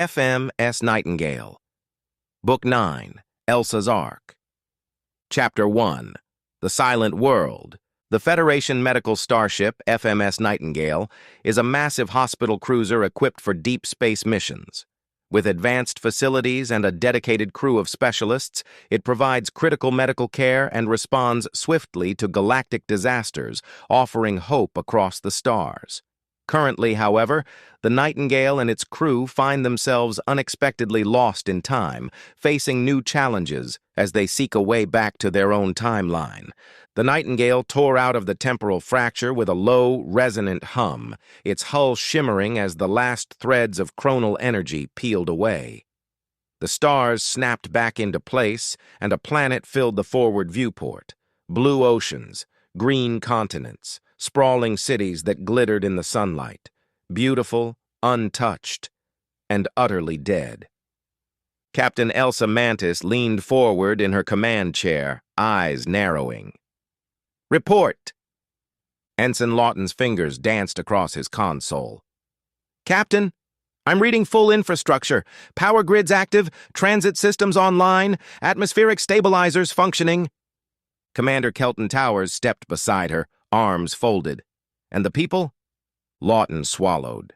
FMS Nightingale. Book 9, Elsa's Ark. Chapter 1, The Silent World. The Federation medical starship, FMS Nightingale, is a massive hospital cruiser equipped for deep space missions. With advanced facilities and a dedicated crew of specialists, it provides critical medical care and responds swiftly to galactic disasters, offering hope across the stars. Currently, however, the Nightingale and its crew find themselves unexpectedly lost in time, facing new challenges as they seek a way back to their own timeline. The Nightingale tore out of the temporal fracture with a low, resonant hum, its hull shimmering as the last threads of chronal energy peeled away. The stars snapped back into place, and a planet filled the forward viewport. Blue oceans, green continents, sprawling cities that glittered in the sunlight, beautiful, untouched, and utterly dead. Captain Elsa Mantis leaned forward in her command chair, eyes narrowing. "Report!" Ensign Lawton's fingers danced across his console. "Captain, I'm reading full infrastructure. Power grids active, transit systems online, atmospheric stabilizers functioning." Commander Kelton Towers stepped beside her, arms folded. "And the people?" Lawton swallowed.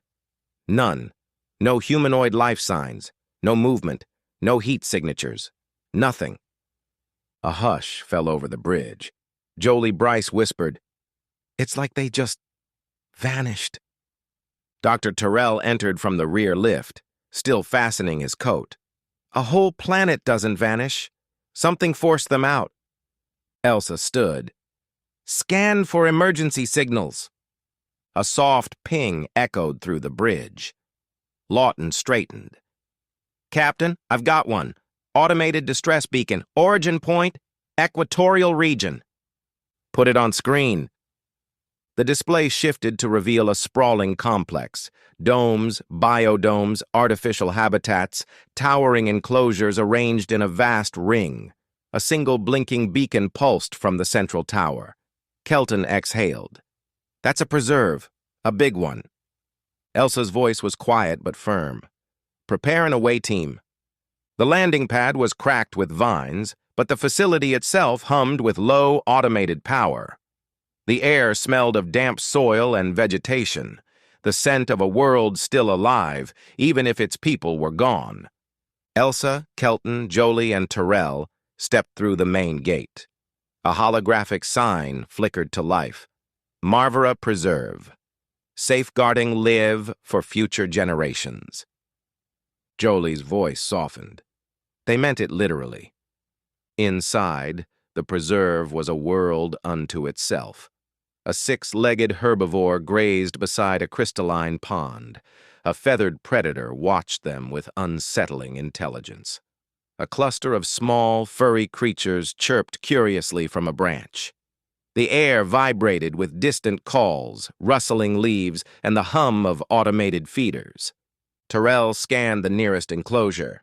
"None. No humanoid life signs. No movement. No heat signatures. Nothing." A hush fell over the bridge. Jolie Bryce whispered, "It's like they just vanished." Dr. Terrell entered from the rear lift, still fastening his coat. "A whole planet doesn't vanish. Something forced them out." Elsa stood. "Scan for emergency signals." A soft ping echoed through the bridge. Lawton straightened. "Captain, I've got one. Automated distress beacon, origin point, equatorial region." "Put it on screen." The display shifted to reveal a sprawling complex. Domes, biodomes, artificial habitats, towering enclosures arranged in a vast ring. A single blinking beacon pulsed from the central tower. Kelton exhaled. "That's a preserve, a big one." Elsa's voice was quiet but firm. "Prepare an away team." The landing pad was cracked with vines, but the facility itself hummed with low, automated power. The air smelled of damp soil and vegetation, the scent of a world still alive, even if its people were gone. Elsa, Kelton, Jolie, and Terrell stepped through the main gate. A holographic sign flickered to life. "Marvera Preserve. Safeguarding live for future generations." Jolie's voice softened. They meant it literally. Inside, the preserve was a world unto itself. A six-legged herbivore grazed beside a crystalline pond. A feathered predator watched them with unsettling intelligence. A cluster of small, furry creatures chirped curiously from a branch. The air vibrated with distant calls, rustling leaves, and the hum of automated feeders. Terrell scanned the nearest enclosure.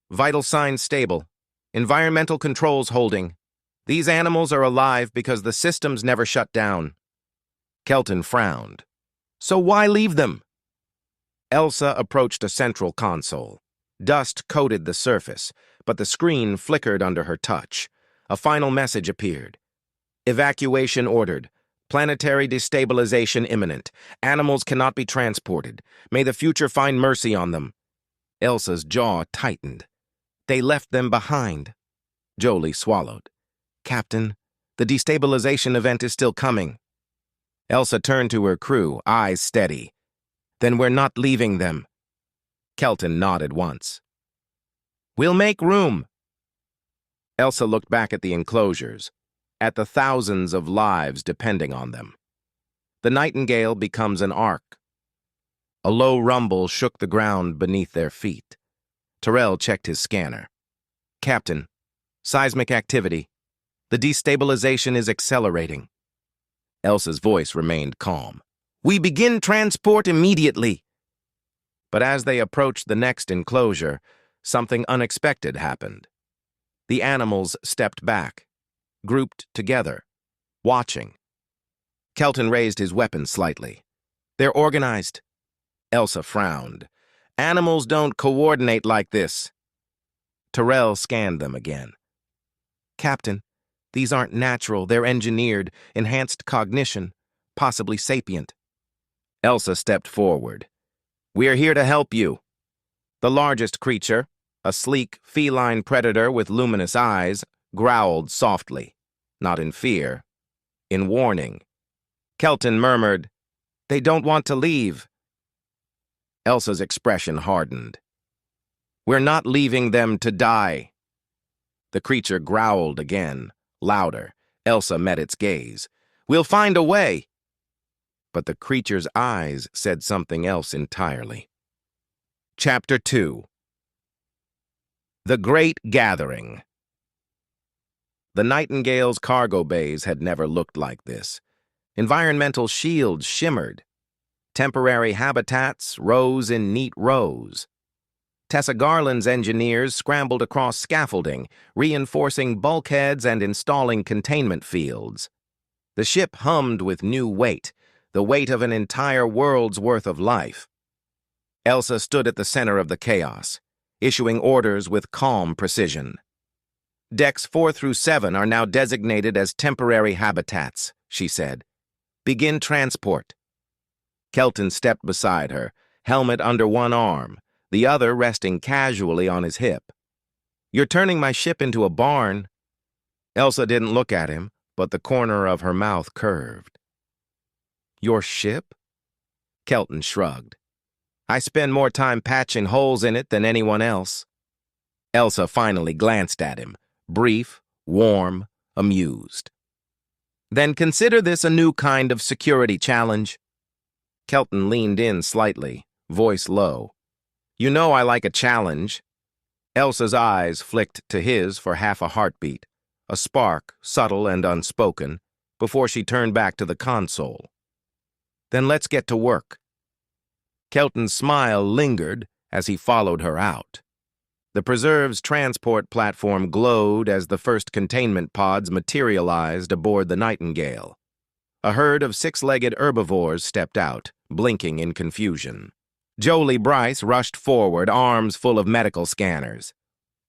"Vital signs stable. Environmental controls holding. These animals are alive because the systems never shut down." Kelton frowned. "So why leave them?" Elsa approached a central console. Dust coated the surface, but the screen flickered under her touch. A final message appeared. "Evacuation ordered. Planetary destabilization imminent. Animals cannot be transported. May the future find mercy on them." Elsa's jaw tightened. "They left them behind." Jolie swallowed. "Captain, the destabilization event is still coming." Elsa turned to her crew, eyes steady. "Then we're not leaving them." Kelton nodded once. "We'll make room." Elsa looked back at the enclosures, at the thousands of lives depending on them. The Nightingale becomes an ark. A low rumble shook the ground beneath their feet. Terrell checked his scanner. "Captain, seismic activity. The destabilization is accelerating." Elsa's voice remained calm. "We begin transport immediately." But as they approached the next enclosure, something unexpected happened. The animals stepped back, grouped together, watching. Kelton raised his weapon slightly. "They're organized." Elsa frowned. Animals don't coordinate like this. Tyrell scanned them again. Captain, these aren't natural. They're engineered, enhanced cognition, possibly sapient. Elsa stepped forward. We're here to help you. The largest creature, a sleek, feline predator with luminous eyes, growled softly, not in fear, in warning. Kelton murmured, "They don't want to leave." Elsa's expression hardened. "We're not leaving them to die." The creature growled again, louder. Elsa met its gaze. "We'll find a way." But the creature's eyes said something else entirely. Chapter 2. The Great Gathering. The Nightingale's cargo bays had never looked like this. Environmental shields shimmered. Temporary habitats rose in neat rows. Tessa Garland's engineers scrambled across scaffolding, reinforcing bulkheads and installing containment fields. The ship hummed with new weight, the weight of an entire world's worth of life. Elsa stood at the center of the chaos, issuing orders with calm precision. Decks 4 through 7 are now designated as temporary habitats, she said. Begin transport. Kelton stepped beside her, helmet under one arm, the other resting casually on his hip. You're turning my ship into a barn. Elsa didn't look at him, but the corner of her mouth curved. Your ship? Kelton shrugged. I spend more time patching holes in it than anyone else. Elsa finally glanced at him, brief, warm, amused. Then consider this a new kind of security challenge. Kelton leaned in slightly, voice low. You know I like a challenge. Elsa's eyes flicked to his for half a heartbeat, a spark, subtle and unspoken, before she turned back to the console. Then let's get to work. Kelton's smile lingered as he followed her out. The Preserve's transport platform glowed as the first containment pods materialized aboard the Nightingale. A herd of six-legged herbivores stepped out, blinking in confusion. Jolie Bryce rushed forward, arms full of medical scanners.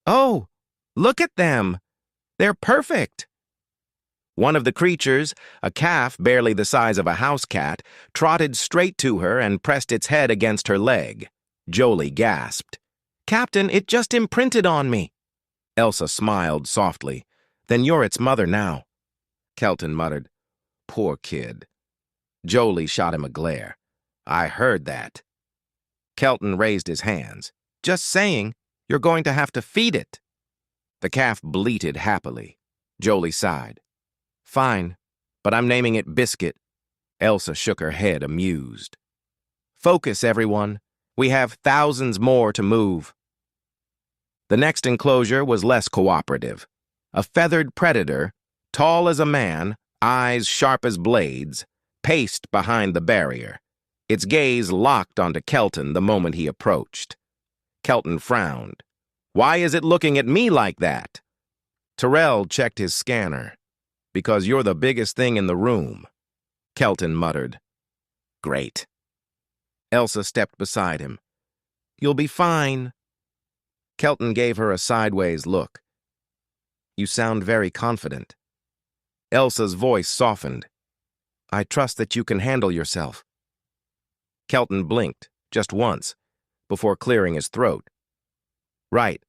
Oh, look at them! They're perfect! One of the creatures, a calf barely the size of a house cat, trotted straight to her and pressed its head against her leg. Jolie gasped. Captain, it just imprinted on me. Elsa smiled softly. Then you're its mother now. Kelton muttered. Poor kid. Jolie shot him a glare. I heard that. Kelton raised his hands. Just saying, you're going to have to feed it. The calf bleated happily. Jolie sighed. Fine, but I'm naming it Biscuit. Elsa shook her head, amused. Focus, everyone. We have thousands more to move. The next enclosure was less cooperative. A feathered predator, tall as a man, eyes sharp as blades, paced behind the barrier. Its gaze locked onto Kelton the moment he approached. Kelton frowned. Why is it looking at me like that? Tyrell checked his scanner. Because you're the biggest thing in the room. Kelton muttered. Great. Elsa stepped beside him. You'll be fine. Kelton gave her a sideways look. You sound very confident. Elsa's voice softened. I trust that you can handle yourself. Kelton blinked, just once, before clearing his throat. Right.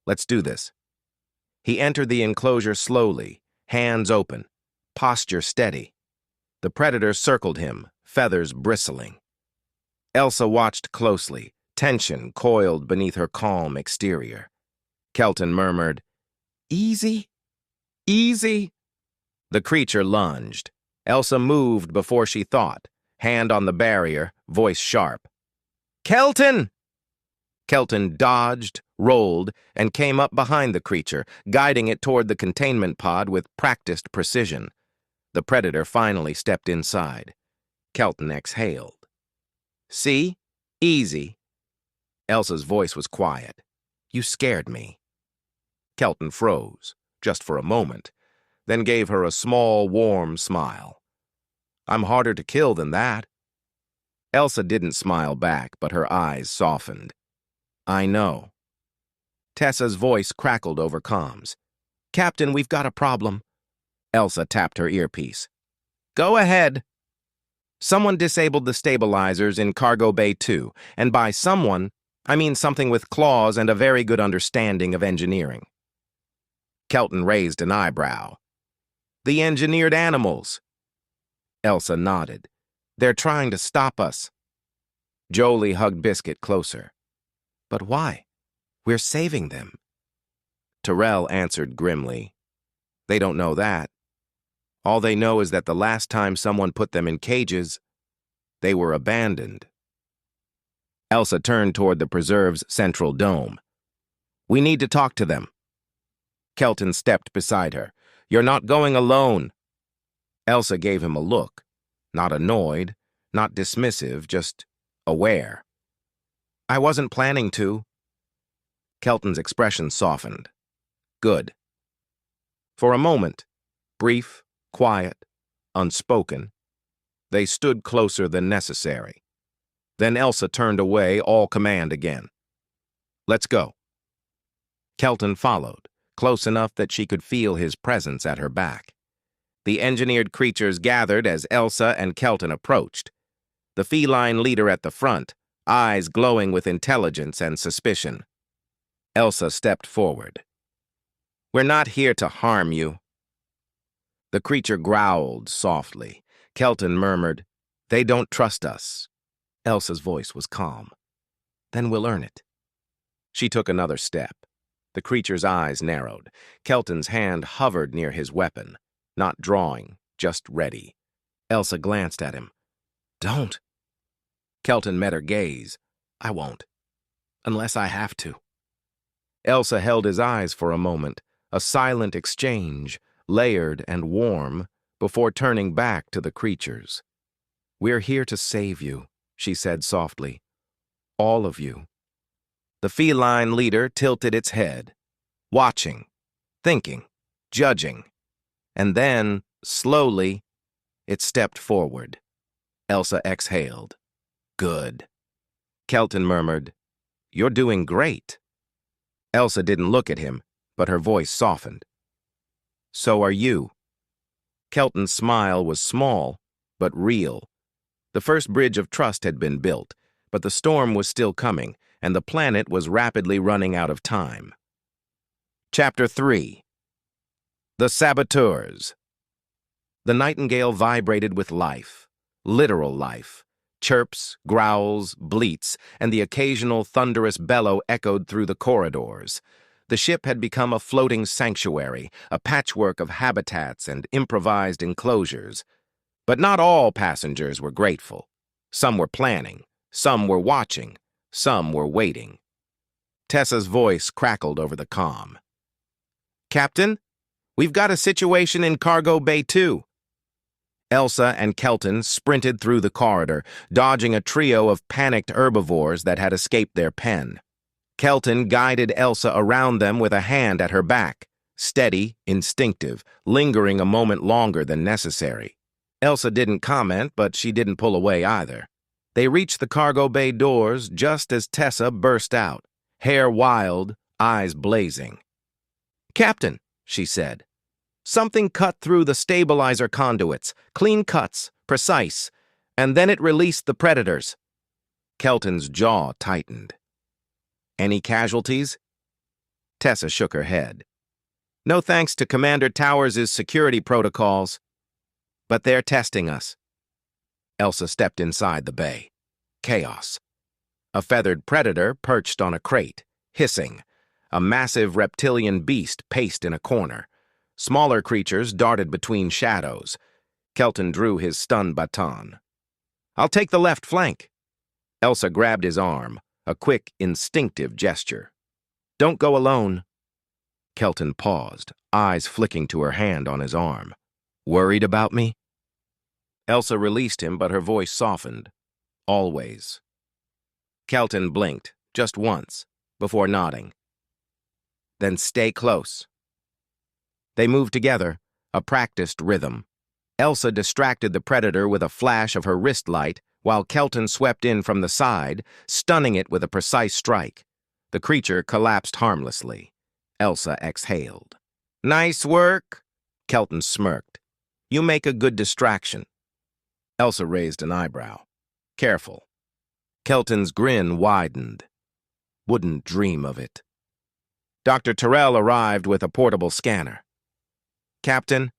Let's do this. He entered the enclosure slowly, hands open, posture steady. The predator circled him, feathers bristling. Elsa watched closely, tension coiled beneath her calm exterior. Kelton murmured, Easy, easy. The creature lunged. Elsa moved before she thought, hand on the barrier, voice sharp. Kelton! Kelton dodged, rolled, and came up behind the creature, guiding it toward the containment pod with practiced precision. The predator finally stepped inside. Kelton exhaled. See? Easy. Elsa's voice was quiet. You scared me. Kelton froze, just for a moment, then gave her a small, warm smile. I'm harder to kill than that. Elsa didn't smile back, but her eyes softened. I know. Tessa's voice crackled over comms. Captain, we've got a problem. Elsa tapped her earpiece. Go ahead. Someone disabled the stabilizers in Cargo Bay 2, and by someone, I mean something with claws and a very good understanding of engineering. Kelton raised an eyebrow. The engineered animals. Elsa nodded. They're trying to stop us. Jolie hugged Biscuit closer. But why? We're saving them. Terrell answered grimly. They don't know that. All they know is that the last time someone put them in cages, they were abandoned. Elsa turned toward the preserve's central dome. We need to talk to them. Kelton stepped beside her. You're not going alone. Elsa gave him a look. Not annoyed, not dismissive, just aware. I wasn't planning to. Kelton's expression softened. Good. For a moment, brief, quiet, unspoken, they stood closer than necessary. Then Elsa turned away, all command again. Let's go. Kelton followed, close enough that she could feel his presence at her back. The engineered creatures gathered as Elsa and Kelton approached. The feline leader at the front, eyes glowing with intelligence and suspicion. Elsa stepped forward. We're not here to harm you. The creature growled softly. Kelton murmured, They don't trust us. Elsa's voice was calm. Then we'll earn it. She took another step. The creature's eyes narrowed. Kelton's hand hovered near his weapon, not drawing, just ready. Elsa glanced at him. Don't. Kelton met her gaze. I won't. Unless I have to. Elsa held his eyes for a moment, a silent exchange, layered and warm, before turning back to the creatures. We're here to save you, she said softly. All of you. The feline leader tilted its head, watching, thinking, judging. And then, slowly, it stepped forward. Elsa exhaled. Good. Kelton murmured, You're doing great. Elsa didn't look at him, but her voice softened. So are you. Kelton's smile was small, but real. The first bridge of trust had been built, but the storm was still coming, and the planet was rapidly running out of time. Chapter 3. The Saboteurs. The Nightingale vibrated with life, literal life. Chirps, growls, bleats, and the occasional thunderous bellow echoed through the corridors. The ship had become a floating sanctuary, a patchwork of habitats and improvised enclosures. But not all passengers were grateful. Some were planning, some were watching, some were waiting. Tessa's voice crackled over the comm. Captain, we've got a situation in Cargo Bay 2. Elsa and Kelton sprinted through the corridor, dodging a trio of panicked herbivores that had escaped their pen. Kelton guided Elsa around them with a hand at her back, steady, instinctive, lingering a moment longer than necessary. Elsa didn't comment, but she didn't pull away either. They reached the cargo bay doors just as Tessa burst out, hair wild, eyes blazing. Captain, she said. Something cut through the stabilizer conduits, clean cuts, precise, and then it released the predators. Kelton's jaw tightened. Any casualties? Tessa shook her head. No thanks to Commander Towers' security protocols. But they're testing us. Elsa stepped inside the bay. Chaos. A feathered predator perched on a crate, hissing. A massive reptilian beast paced in a corner. Smaller creatures darted between shadows. Kelton drew his stun baton. I'll take the left flank. Elsa grabbed his arm, a quick, instinctive gesture. Don't go alone. Kelton paused, eyes flicking to her hand on his arm. Worried about me? Elsa released him, but her voice softened. Always. Kelton blinked, just once, before nodding. Then stay close. They moved together, a practiced rhythm. Elsa distracted the predator with a flash of her wrist light, while Kelton swept in from the side, stunning it with a precise strike. The creature collapsed harmlessly. Elsa exhaled. "Nice work," Kelton smirked. "You make a good distraction." Elsa raised an eyebrow. "Careful." Kelton's grin widened. "Wouldn't dream of it." Dr. Tyrrell arrived with a portable scanner. "Captain,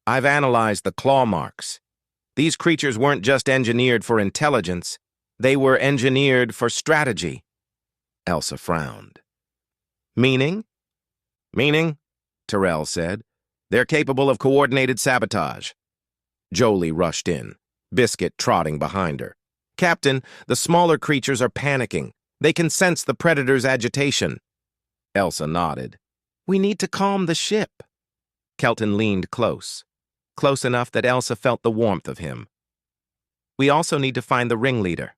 I've analyzed the claw marks. These creatures weren't just engineered for intelligence, they were engineered for strategy." Elsa frowned. "Meaning?" "Meaning," Tyrrell said, "they're capable of coordinated sabotage." Jolie rushed in, Biscuit trotting behind her. "Captain, the smaller creatures are panicking. They can sense the predator's agitation." Elsa nodded. "We need to calm the ship." Kelton leaned close enough that Elsa felt the warmth of him. "We also need to find the ringleader."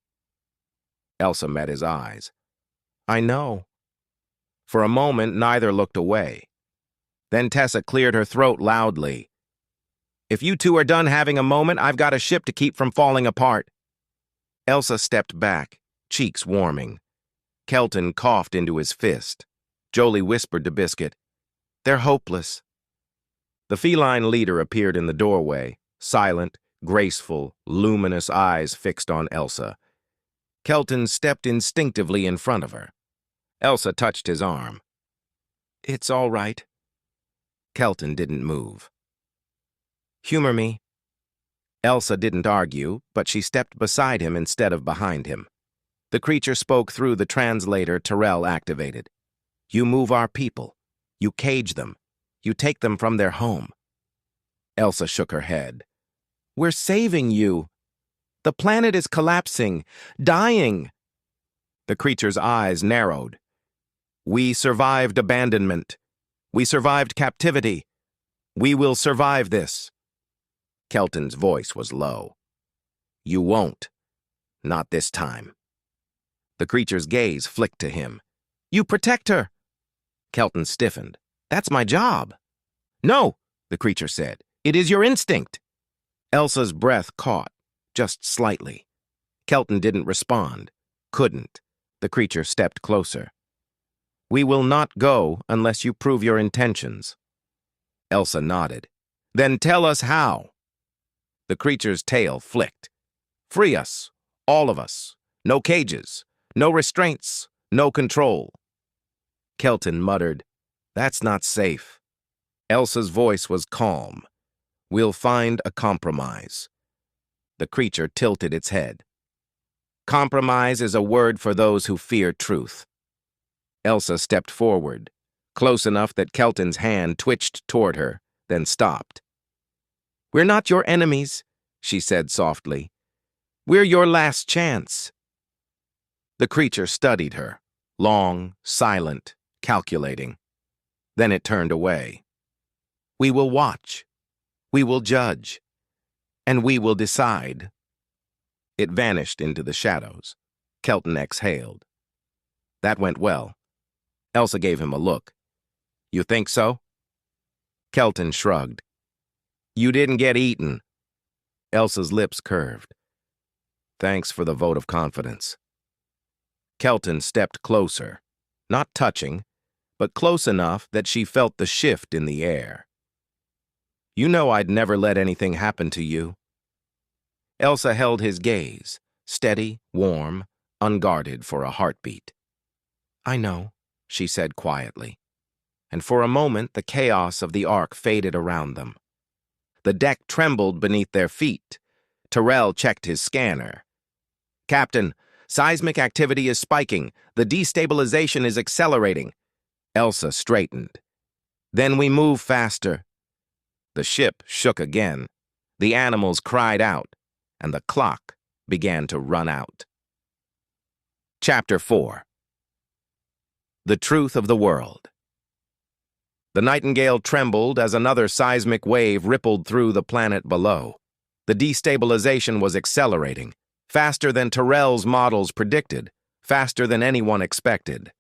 Elsa met his eyes. "I know." For a moment, neither looked away. Then Tessa cleared her throat loudly. "If you two are done having a moment, I've got a ship to keep from falling apart." Elsa stepped back, cheeks warming. Kelton coughed into his fist. Jolie whispered to Biscuit, "They're hopeless." The feline leader appeared in the doorway, silent, graceful, luminous eyes fixed on Elsa. Kelton stepped instinctively in front of her. Elsa touched his arm. "It's all right." Kelton didn't move. "Humor me." Elsa didn't argue, but she stepped beside him instead of behind him. The creature spoke through the translator Tyrrell activated. "You move our people. You cage them. You take them from their home." Elsa shook her head. "We're saving you. The planet is collapsing, dying." The creature's eyes narrowed. "We survived abandonment. We survived captivity. We will survive this." Kelton's voice was low. "You won't. Not this time." The creature's gaze flicked to him. "You protect her." Kelton stiffened. "That's my job." "No," the creature said. "It is your instinct." Elsa's breath caught, just slightly. Kelton didn't respond. Couldn't. The creature stepped closer. "We will not go unless you prove your intentions." Elsa nodded. "Then tell us how." The creature's tail flicked. "Free us. All of us. No cages. No restraints. No control." Kelton muttered, "That's not safe." Elsa's voice was calm. "We'll find a compromise." The creature tilted its head. "Compromise is a word for those who fear truth." Elsa stepped forward, close enough that Kelton's hand twitched toward her, then stopped. "We're not your enemies," she said softly. "We're your last chance." The creature studied her, long, silent, calculating. Then it turned away. "We will watch. We will judge. And we will decide." It vanished into the shadows. Kelton exhaled. "That went well." Elsa gave him a look. "You think so?" Kelton shrugged. "You didn't get eaten." Elsa's lips curved. "Thanks for the vote of confidence." Kelton stepped closer, not touching, but close enough that she felt the shift in the air. "You know I'd never let anything happen to you." Elsa held his gaze, steady, warm, unguarded for a heartbeat. "I know," she said quietly. And for a moment the chaos of the ark faded around them. The deck trembled beneath their feet. Tyrrell checked his scanner. "Captain, seismic activity is spiking. The destabilization is accelerating." Elsa straightened. "Then we move faster." The ship shook again. The animals cried out, and the clock began to run out. Chapter 4. The Truth of the World. The Nightingale trembled as another seismic wave rippled through the planet below. The destabilization was accelerating, faster than Tyrrell's models predicted, faster than anyone expected.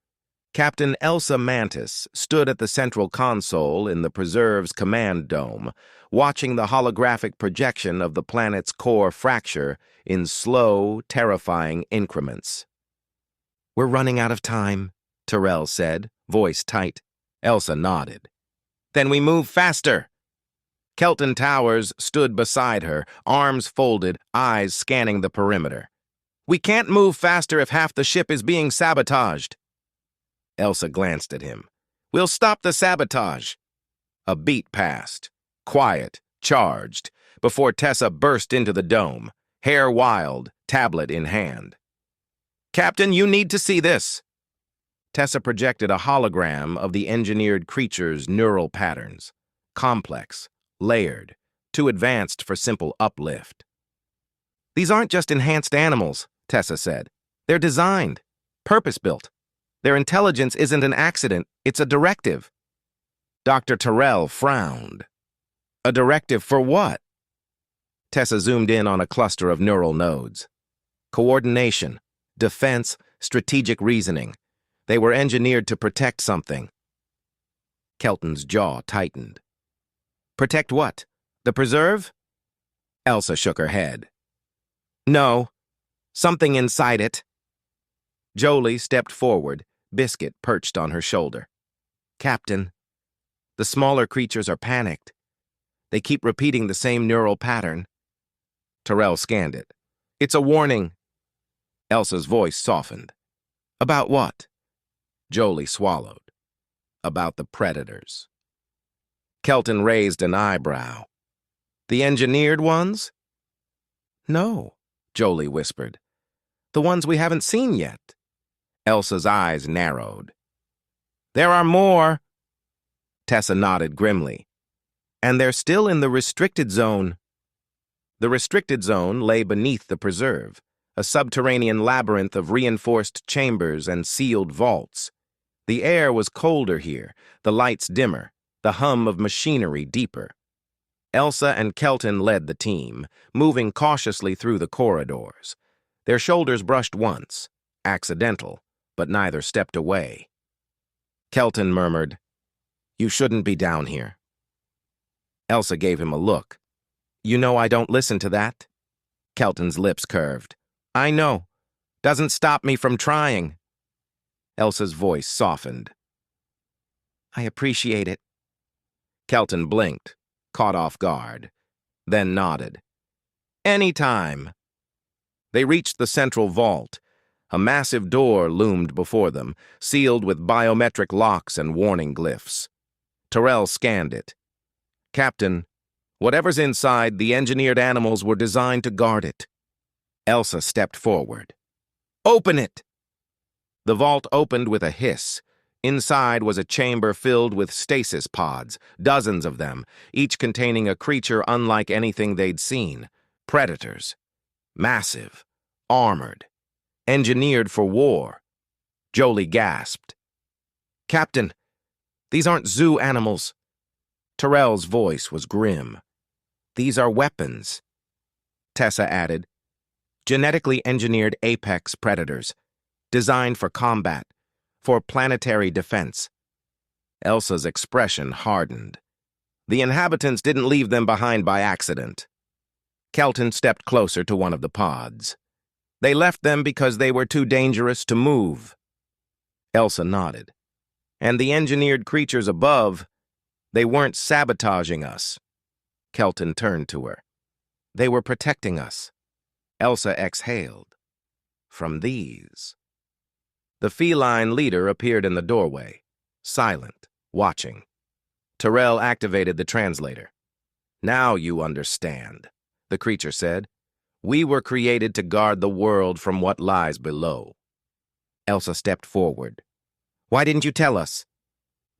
Captain Elsa Mantis stood at the central console in the Preserve's command dome, watching the holographic projection of the planet's core fracture in slow, terrifying increments. "We're running out of time," Terrell said, voice tight. Elsa nodded. "Then we move faster." Kelton Towers stood beside her, arms folded, eyes scanning the perimeter. "We can't move faster if half the ship is being sabotaged." Elsa glanced at him. "We'll stop the sabotage." A beat passed, quiet, charged, before Tessa burst into the dome, hair wild, tablet in hand. "Captain, you need to see this." Tessa projected a hologram of the engineered creature's neural patterns, complex, layered, too advanced for simple uplift. "These aren't just enhanced animals," Tessa said. "They're designed, purpose-built. Their intelligence isn't an accident, it's a directive." Dr. Terrell frowned. "A directive for what?" Tessa zoomed in on a cluster of neural nodes. Coordination, defense, strategic reasoning. They were engineered to protect something. Kelton's jaw tightened. "Protect what? The Preserve?" Elsa shook her head. "No. Something inside it." Jolie stepped forward, Biscuit perched on her shoulder. "Captain, the smaller creatures are panicked. They keep repeating the same neural pattern." Terrell scanned it. "It's a warning." Elsa's voice softened. "About what?" Jolie swallowed. "About the predators." Kelton raised an eyebrow. "The engineered ones?" "No," Jolie whispered. "The ones we haven't seen yet." Elsa's eyes narrowed. "There are more." Tessa nodded grimly. "And they're still in the restricted zone." The restricted zone lay beneath the Preserve, a subterranean labyrinth of reinforced chambers and sealed vaults. The air was colder here, the lights dimmer, the hum of machinery deeper. Elsa and Kelton led the team, moving cautiously through the corridors. Their shoulders brushed once, accidental, but neither stepped away. Kelton murmured, "You shouldn't be down here." Elsa gave him a look. "You know I don't listen to that." Kelton's lips curved. "I know. Doesn't stop me from trying." Elsa's voice softened. "I appreciate it." Kelton blinked, caught off guard, then nodded. "Anytime." They reached the central vault. A massive door loomed before them, sealed with biometric locks and warning glyphs. Terrell scanned it. "Captain, whatever's inside, the engineered animals were designed to guard it." Elsa stepped forward. "Open it!" The vault opened with a hiss. Inside was a chamber filled with stasis pods, dozens of them, each containing a creature unlike anything they'd seen. Predators. Massive. Armored. Engineered for war. Jolie gasped. "Captain, these aren't zoo animals." Terrell's voice was grim. "These are weapons." Tessa added, "Genetically engineered apex predators, designed for combat, for planetary defense." Elsa's expression hardened. The inhabitants didn't leave them behind by accident. Kelton stepped closer to one of the pods. "They left them because they were too dangerous to move." Elsa nodded. "And the engineered creatures above, they weren't sabotaging us." Kelton turned to her. "They were protecting us." Elsa exhaled. "From these." The feline leader appeared in the doorway, silent, watching. Terrell activated the translator. "Now you understand," the creature said. "We were created to guard the world from what lies below." Elsa stepped forward. "Why didn't you tell us?"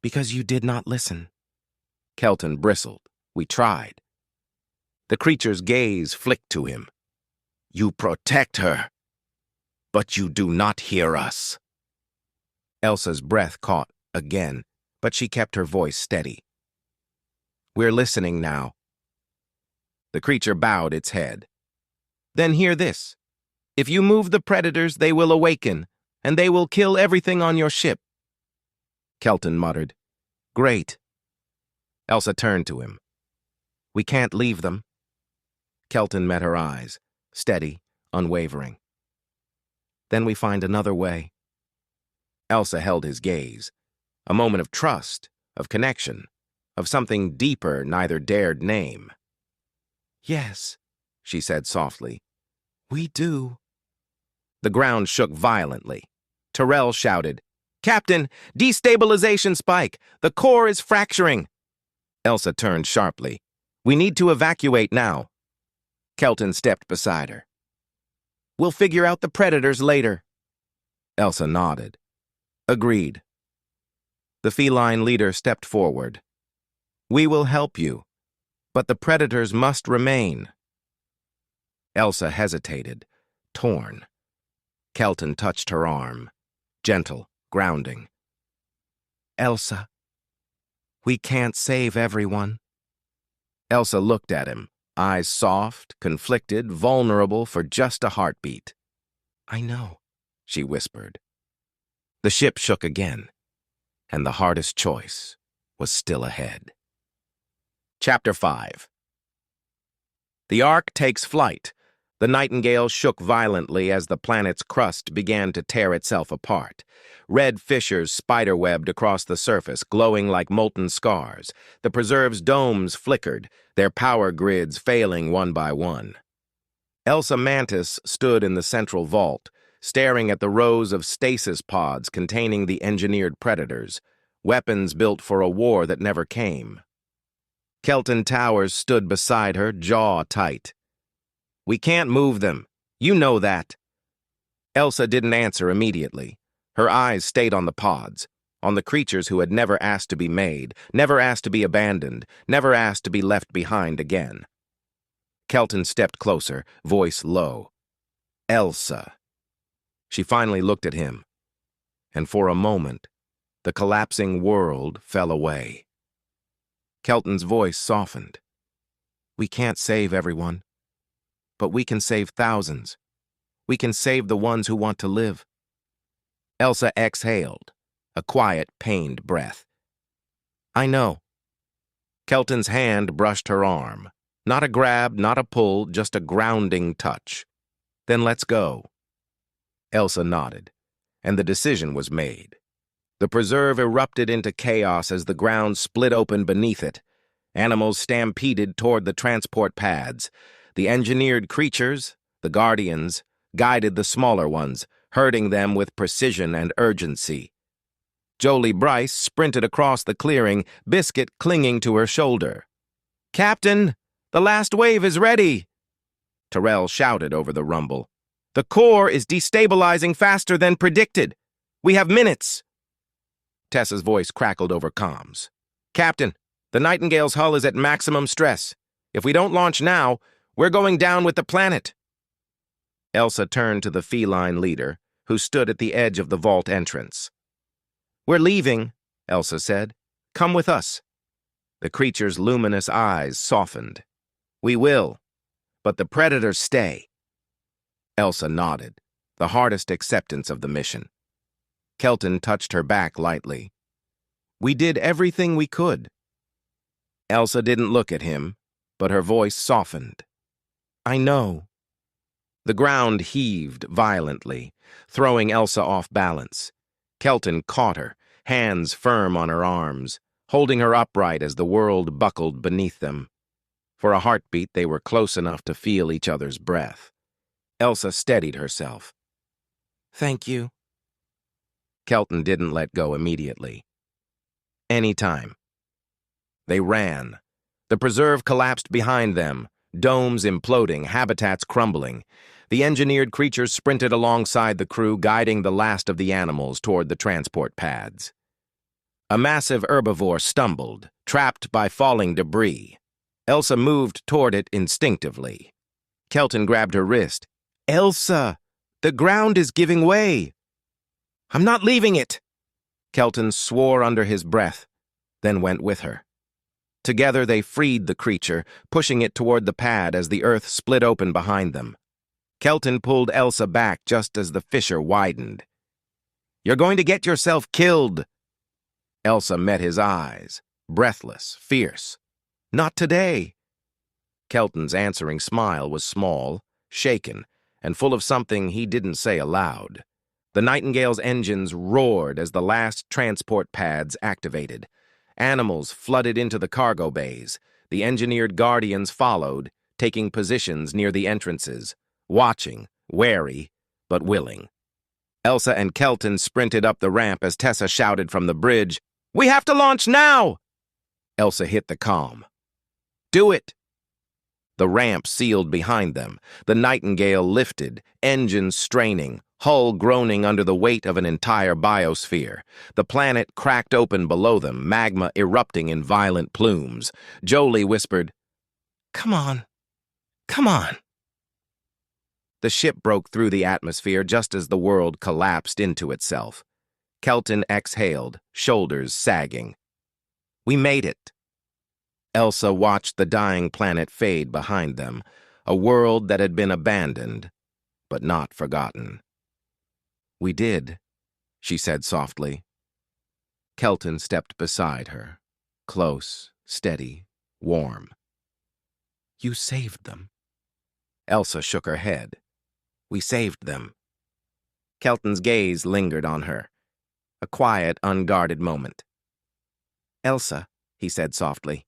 "Because you did not listen." Kelton bristled. "We tried." The creature's gaze flicked to him. "You protect her, but you do not hear us." Elsa's breath caught again, but she kept her voice steady. "We're listening now." The creature bowed its head. "Then hear this. If you move the predators, they will awaken, and they will kill everything on your ship. Kelton muttered. Great. Elsa turned to him. We can't leave them. Kelton met her eyes, steady, unwavering. Then we find another way. Elsa held his gaze. A moment of trust, of connection, of something deeper neither dared name. Yes, she said softly. We do. The ground shook violently. Tyrell shouted, Captain, destabilization spike! The core is fracturing! Elsa turned sharply. We need to evacuate now. Kelton stepped beside her. We'll figure out the predators later. Elsa nodded. Agreed. The feline leader stepped forward. We will help you, but the predators must remain. Elsa hesitated, torn. Kelton touched her arm, gentle, grounding. Elsa, we can't save everyone. Elsa looked at him, eyes soft, conflicted, vulnerable for just a heartbeat. I know, she whispered. The ship shook again, and the hardest choice was still ahead. Chapter 5. The Ark takes flight. The Nightingale shook violently as the planet's crust began to tear itself apart. Red fissures spiderwebbed across the surface, glowing like molten scars. The preserve's domes flickered, their power grids failing one by one. Elsa Mantis stood in the central vault, staring at the rows of stasis pods containing the engineered predators, weapons built for a war that never came. Kelton Towers stood beside her, jaw tight. We can't move them. You know that. Elsa didn't answer immediately. Her eyes stayed on the pods, on the creatures who had never asked to be made, never asked to be abandoned, never asked to be left behind again. Kelton stepped closer, voice low. Elsa. She finally looked at him, and for a moment, the collapsing world fell away. Kelton's voice softened. We can't save everyone, but we can save thousands. We can save the ones who want to live. Elsa exhaled, a quiet, pained breath. I know. Kelton's hand brushed her arm. Not a grab, not a pull, just a grounding touch. Then let's go. Elsa nodded, and the decision was made. The preserve erupted into chaos as the ground split open beneath it. Animals stampeded toward the transport pads. The engineered creatures, the guardians, guided the smaller ones, herding them with precision and urgency. Jolie Bryce sprinted across the clearing, Biscuit clinging to her shoulder. Captain, the last wave is ready! Tyrell shouted over the rumble. The core is destabilizing faster than predicted. We have minutes. Tessa's voice crackled over comms. Captain, the Nightingale's hull is at maximum stress. If we don't launch now, we're going down with the planet. Elsa turned to the feline leader, who stood at the edge of the vault entrance. We're leaving, Elsa said. Come with us. The creature's luminous eyes softened. We will, but the predators stay. Elsa nodded, the hardest acceptance of the mission. Kelton touched her back lightly. We did everything we could. Elsa didn't look at him, but her voice softened. I know. The ground heaved violently, throwing Elsa off balance. Kelton caught her, hands firm on her arms, holding her upright as the world buckled beneath them. For a heartbeat, they were close enough to feel each other's breath. Elsa steadied herself. Thank you. Kelton didn't let go immediately. Any time. They ran. The preserve collapsed behind them, domes imploding, habitats crumbling. The engineered creatures sprinted alongside the crew, guiding the last of the animals toward the transport pads. A massive herbivore stumbled, trapped by falling debris. Elsa moved toward it instinctively. Kelton grabbed her wrist. Elsa! The ground is giving way! I'm not leaving it! Kelton swore under his breath, then went with her. Together they freed the creature, pushing it toward the pad as the earth split open behind them. Kelton pulled Elsa back just as the fissure widened. You're going to get yourself killed! Elsa met his eyes, breathless, fierce. Not today. Kelton's answering smile was small, shaken, and full of something he didn't say aloud. The Nightingale's engines roared as the last transport pads activated. Animals flooded into the cargo bays. The engineered guardians followed, taking positions near the entrances, watching, wary, but willing. Elsa and Kelton sprinted up the ramp as Tessa shouted from the bridge, "We have to launch now!" Elsa hit the comm. "Do it!" The ramp sealed behind them. The Nightingale lifted, engines straining, hull groaning under the weight of an entire biosphere. The planet cracked open below them, magma erupting in violent plumes. Jolie whispered, "Come on, come on." The ship broke through the atmosphere just as the world collapsed into itself. Kelton exhaled, shoulders sagging. "We made it." Elsa watched the dying planet fade behind them, a world that had been abandoned, but not forgotten. "We did," she said softly. Kelton stepped beside her, close, steady, warm. "You saved them." Elsa shook her head. "We saved them." Kelton's gaze lingered on her, a quiet, unguarded moment. "Elsa," he said softly,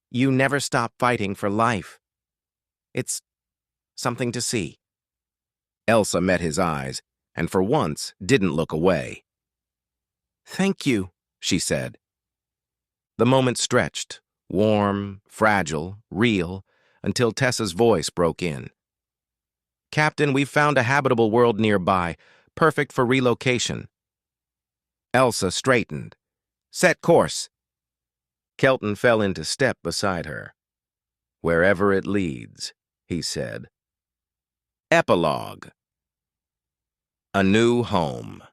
"you never stop fighting for life. It's something to see." Elsa met his eyes, and for once didn't look away. "Thank you," she said. The moment stretched, warm, fragile, real, until Tessa's voice broke in. "Captain, we've found a habitable world nearby, perfect for relocation." Elsa straightened. "Set course." Kelton fell into step beside her. "Wherever it leads," he said. Epilogue. A new home.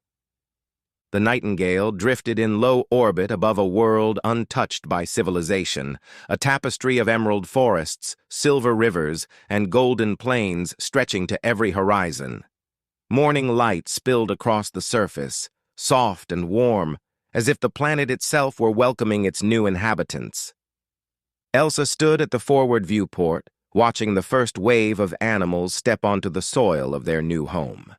The Nightingale drifted in low orbit above a world untouched by civilization, a tapestry of emerald forests, silver rivers, and golden plains stretching to every horizon. Morning light spilled across the surface, soft and warm, as if the planet itself were welcoming its new inhabitants. Elsa stood at the forward viewport, watching the first wave of animals step onto the soil of their new home.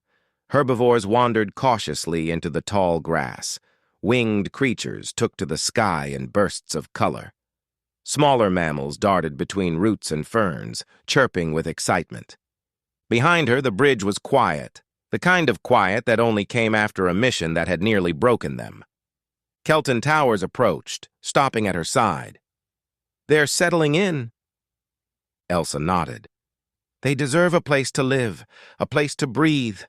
Herbivores wandered cautiously into the tall grass. Winged creatures took to the sky in bursts of color. Smaller mammals darted between roots and ferns, chirping with excitement. Behind her, the bridge was quiet, the kind of quiet that only came after a mission that had nearly broken them. Kelton Towers approached, stopping at her side. "They're settling in." Elsa nodded. "They deserve a place to live, a place to breathe."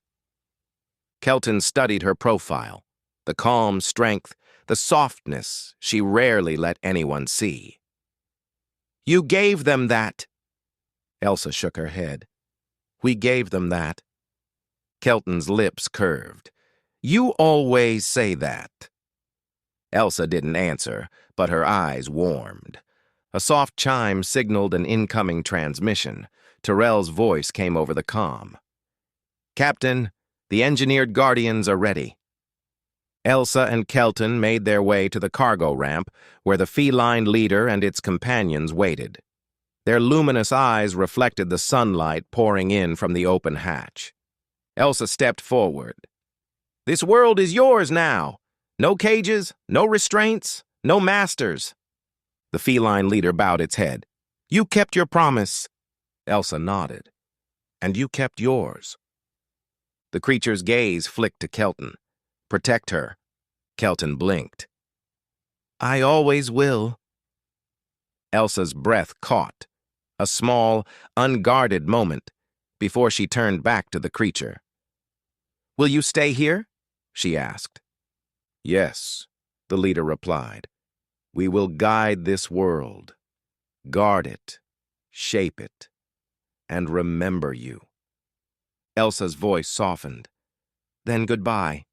Kelton studied her profile, the calm strength, the softness she rarely let anyone see. "You gave them that." Elsa shook her head. "We gave them that." Kelton's lips curved. "You always say that." Elsa didn't answer, but her eyes warmed. A soft chime signaled an incoming transmission. Tyrell's voice came over the comm. "Captain, the engineered guardians are ready." Elsa and Kelton made their way to the cargo ramp, where the feline leader and its companions waited. Their luminous eyes reflected the sunlight pouring in from the open hatch. Elsa stepped forward. "This world is yours now. No cages, no restraints, no masters." The feline leader bowed its head. "You kept your promise." Elsa nodded. "And you kept yours." The creature's gaze flicked to Kelton. "Protect her." Kelton blinked. "I always will." Elsa's breath caught, a small, unguarded moment, before she turned back to the creature. "Will you stay here?" she asked. "Yes," the leader replied. "We will guide this world, guard it, shape it, and remember you." Elsa's voice softened. "Then goodbye."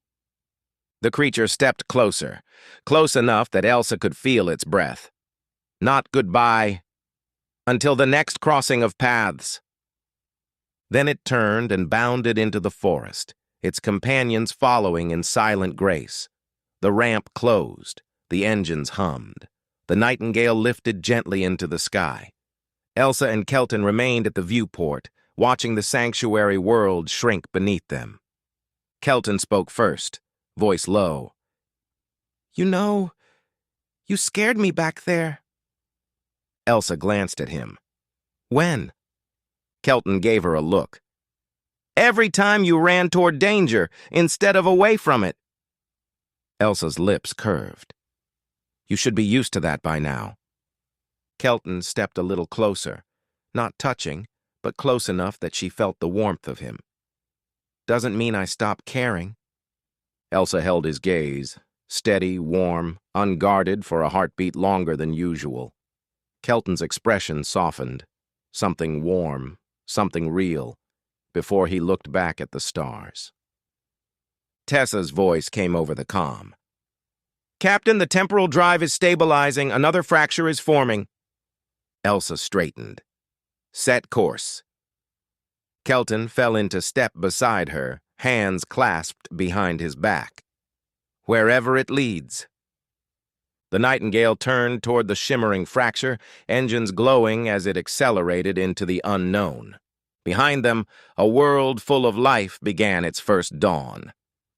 The creature stepped closer, close enough that Elsa could feel its breath. "Not goodbye. Until the next crossing of paths." Then it turned and bounded into the forest, its companions following in silent grace. The ramp closed, The engines hummed. The Nightingale lifted gently into the sky. Elsa and Kelton remained at the viewport, watching the sanctuary world shrink beneath them. Kelton spoke first, voice low. "You know, you scared me back there." Elsa glanced at him. "When?" Kelton gave her a look. "Every time you ran toward danger instead of away from it." Elsa's lips curved. "You should be used to that by now." Kelton stepped a little closer, not touching, but close enough that she felt the warmth of him. "Doesn't mean I stopped caring." Elsa held his gaze, steady, warm, unguarded for a heartbeat longer than usual. Kelton's expression softened, something warm, something real, before he looked back at the stars. Tessa's voice came over the comm. "Captain, the temporal drive is stabilizing. Another fracture is forming." Elsa straightened. "Set course." Kelton fell into step beside her, hands clasped behind his back. "Wherever it leads." The Nightingale turned toward the shimmering fracture, engines glowing as it accelerated into the unknown. Behind them, a world full of life began its first dawn.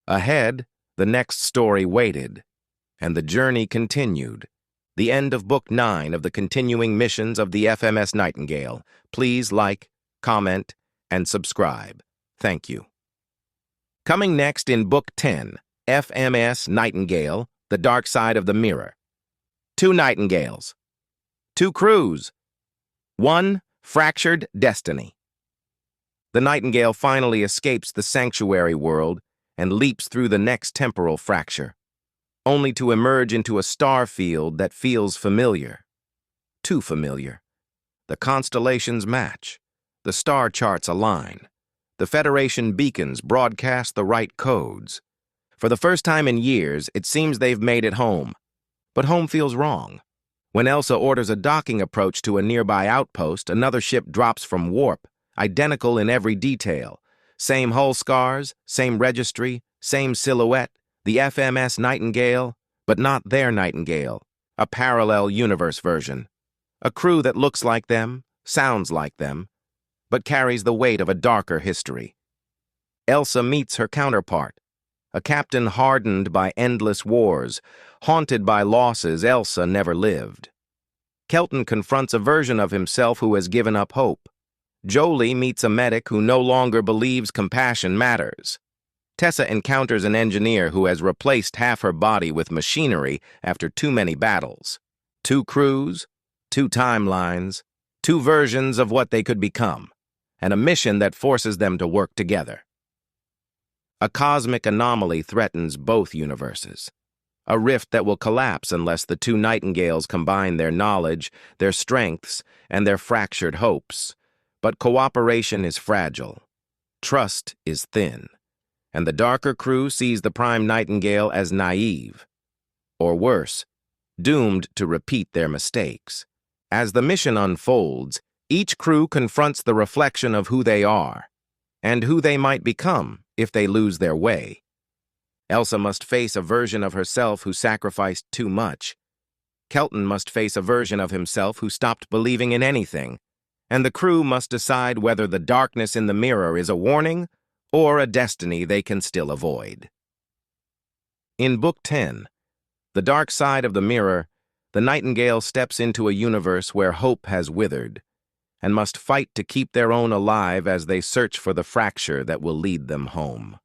Ahead, the next story waited, and the journey continued. The end of Book 9 of the continuing missions of the FMS Nightingale. Please like, comment, and subscribe. Thank you. Coming next in Book 10, FMS Nightingale, The Dark Side of the Mirror. 2 Nightingales. 2 crews. 1 fractured destiny. The Nightingale finally escapes the sanctuary world and leaps through the next temporal fracture, only to emerge into a star field that feels familiar. Too familiar. The constellations match. The star charts align. The Federation beacons broadcast the right codes. For the first time in years, it seems they've made it home. But home feels wrong. When Elsa orders a docking approach to a nearby outpost, another ship drops from warp, identical in every detail. Same hull scars, same registry, same silhouette, the FMS Nightingale, but not their Nightingale, a parallel universe version. A crew that looks like them, sounds like them, but carries the weight of a darker history. Elsa meets her counterpart, a captain hardened by endless wars, haunted by losses Elsa never lived. Kelton confronts a version of himself who has given up hope. Jolie meets a medic who no longer believes compassion matters. Tessa encounters an engineer who has replaced half her body with machinery after too many battles. 2 crews, 2 timelines, 2 versions of what they could become, and a mission that forces them to work together. A cosmic anomaly threatens both universes. A rift that will collapse unless the 2 Nightingales combine their knowledge, their strengths, and their fractured hopes. But cooperation is fragile. Trust is thin. And the darker crew sees the Prime Nightingale as naive. Or worse, doomed to repeat their mistakes. As the mission unfolds, each crew confronts the reflection of who they are, and who they might become if they lose their way. Elsa must face a version of herself who sacrificed too much. Kelton must face a version of himself who stopped believing in anything. And the crew must decide whether the darkness in the mirror is a warning or a destiny they can still avoid. In Book 10, The Dark Side of the Mirror, the Nightingale steps into a universe where hope has withered, and must fight to keep their own alive as they search for the fracture that will lead them home.